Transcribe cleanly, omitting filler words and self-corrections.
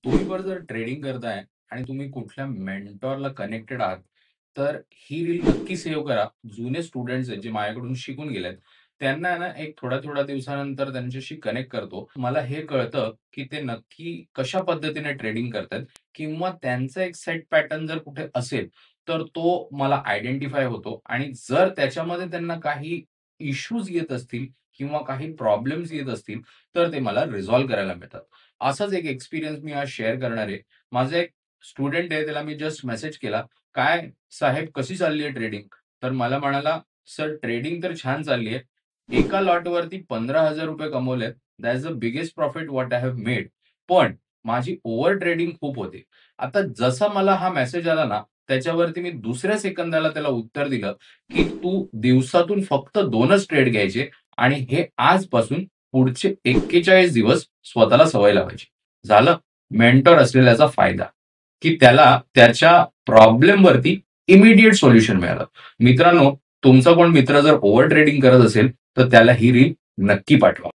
तुम्ही पण जर ट्रेडिंग करताय आणि तुम्ही कुठल्या मेंटॉरला कनेक्टेड आहात, तर ही रील नक्की सेव्ह करा. जुने स्टुडंट्स आहेत जे माझ्याकडून शिकून गेलेत, त्यांना आहे ना एक थोड्या-थोड्या दिवसानंतर त्यांच्याशी कनेक्ट करतो. मला हे कळतं, की ते नक्की कशा पद्धतीने ट्रेडिंग करतायत किंवा त्यांचा एक सेट पॅटर्न जर कुठे असेल, तर तो मला आयडेंटिफाय होतो आणि जर त्याच्यामध्ये त्यांना काही इश्यूज येत असतील किंवा काही प्रॉब्लेम्स येत असतील, तर ते मला रिझॉल्व्ह करायला मिळतात. असाच एक एक्सपिरियन्स मी आज शेअर करणार आहे. माझा एक स्टुडंट आहे, त्याला मी जस्ट मेसेज केला, "काय साहेब कशी चालली आहे ट्रेडिंग?" तर मला म्हणाला, "सर ट्रेडिंग तर छान चालली आहे. एका लॉटवरती ₹15,000 कमवलेत. That's the biggest profit what I have made. पण माझी ओव्हर ट्रेडिंग खूप होते." आता जसा मला हा मेसेज आला ना, त्याच्यावरती मी दुसऱ्या सेकंदाला त्याला उत्तर दिलं, की "तू दिवसातून फक्त 2च ट्रेड घ्यायचे आणि हे आजपासून पुढचे 41 दिवस स्वतःला सवय लावायची." झालं मेंटॉर असलेल्याचा फायदा, की त्याला त्याच्या प्रॉब्लेमवरती इमिडिएट सोल्युशन मिळालं. मित्रांनो, तुमचा कोण मित्र जर ओव्हर ट्रेडिंग करत असेल, तर त्याला ही रील नक्की पाठवा.